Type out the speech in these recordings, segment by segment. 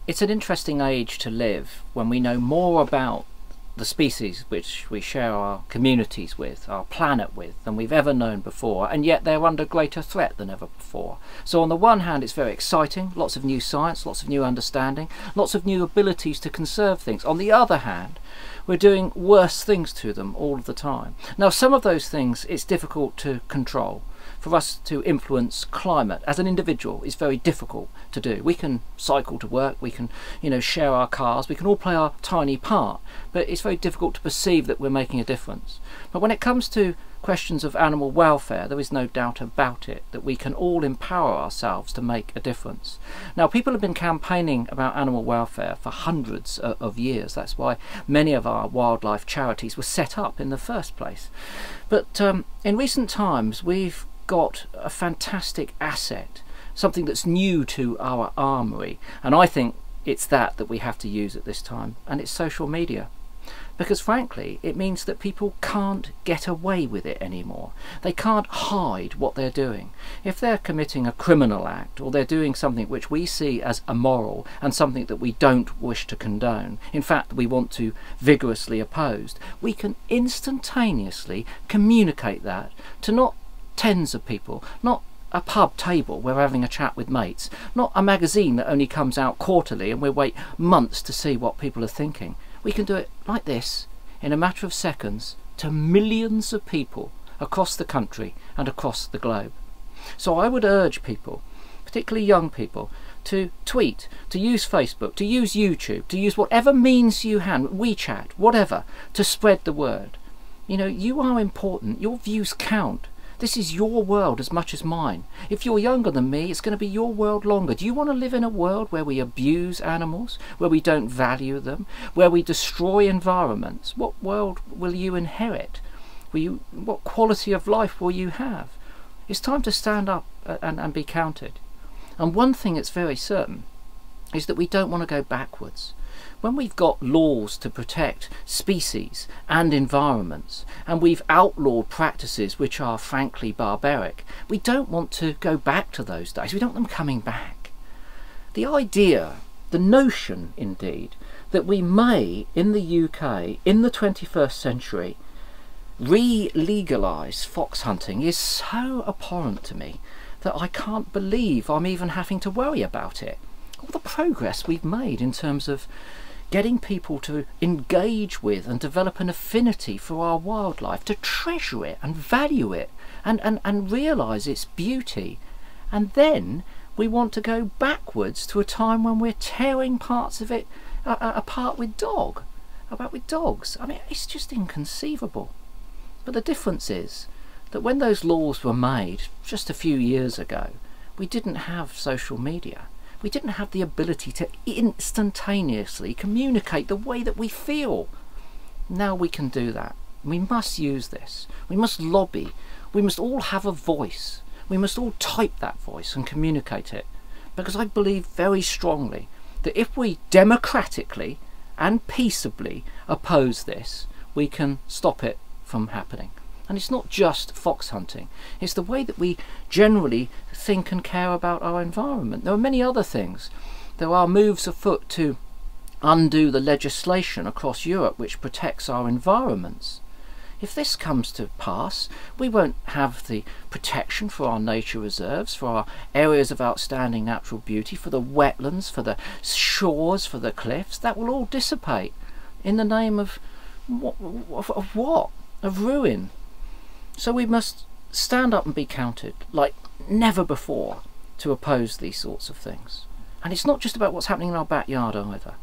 It's an interesting age to live when we know more about the species which we share our communities with, our planet with, than we've ever known before, and yet they're under greater threat than ever before. So on the one hand, it's very exciting, lots of new science, lots of new understanding, lots of new abilities to conserve things. On the other hand, we're doing worse things to them all of the time. Now, some of those things it's difficult to control. For us to influence climate as an individual is very difficult to do. We can cycle to work, we can, share our cars, we can all play our tiny part, but it's very difficult to perceive that we're making a difference. But when it comes to questions of animal welfare, there is no doubt about it that we can all empower ourselves to make a difference. Now, people have been campaigning about animal welfare for hundreds of years. That's why many of our wildlife charities were set up in the first place. But in recent times, we've got a fantastic asset, something that's new to our armoury, and I think it's that we have to use at this time, and it's social media. Because frankly, it means that people can't get away with it anymore. They can't hide what they're doing. If they're committing a criminal act, or they're doing something which we see as immoral and something that we don't wish to condone, in fact we want to vigorously oppose, we can instantaneously communicate that to not tens of people, not a pub table where we're having a chat with mates, not a magazine that only comes out quarterly and we wait months to see what people are thinking. We can do it like this in a matter of seconds to millions of people across the country and across the globe. So I would urge people, particularly young people, to tweet, to use Facebook, to use YouTube, to use whatever means you have, WeChat, whatever, to spread the word. You are important, your views count. This is your world as much as mine. If you're younger than me, it's going to be your world longer. Do you want to live in a world where we abuse animals, where we don't value them, where we destroy environments? What world will you inherit? What quality of life will you have? It's time to stand up and be counted. And one thing that's very certain is that we don't want to go backwards. When we've got laws to protect species and environments, and we've outlawed practices which are frankly barbaric, we don't want to go back to those days. We don't want them coming back. The idea, the notion indeed, that we may, in the UK, in the 21st century, re-legalise fox hunting is so abhorrent to me that I can't believe I'm even having to worry about it. All the progress we've made in terms of getting people to engage with and develop an affinity for our wildlife, to treasure it and value it and realise its beauty. And then we want to go backwards to a time when we're tearing parts of it apart with dogs. I mean, it's just inconceivable. But the difference is that when those laws were made just a few years ago, we didn't have social media. We didn't have the ability to instantaneously communicate the way that we feel. Now we can do that. We must use this. We must lobby. We must all have a voice. We must all type that voice and communicate it. Because I believe very strongly that if we democratically and peaceably oppose this, we can stop it from happening. And it's not just fox hunting, it's the way that we generally think and care about our environment. There are many other things. There are moves afoot to undo the legislation across Europe which protects our environments. If this comes to pass, we won't have the protection for our nature reserves, for our areas of outstanding natural beauty, for the wetlands, for the shores, for the cliffs. That will all dissipate in the name of what? Of ruin. So we must stand up and be counted like never before to oppose these sorts of things. And it's not just about what's happening in our backyard either.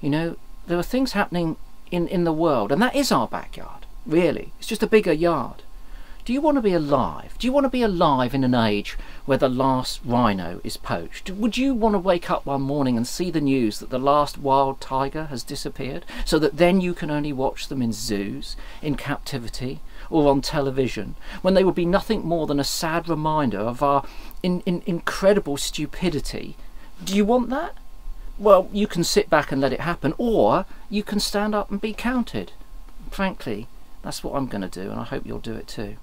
There are things happening in the world, and that is our backyard, really. It's just a bigger yard. Do you want to be alive? Do you want to be alive in an age where the last rhino is poached? Would you want to wake up one morning and see the news that the last wild tiger has disappeared, so that then you can only watch them in zoos, in captivity, or on television, when they would be nothing more than a sad reminder of our incredible stupidity? Do you want that? Well, you can sit back and let it happen, or you can stand up and be counted. Frankly, that's what I'm going to do, and I hope you'll do it too.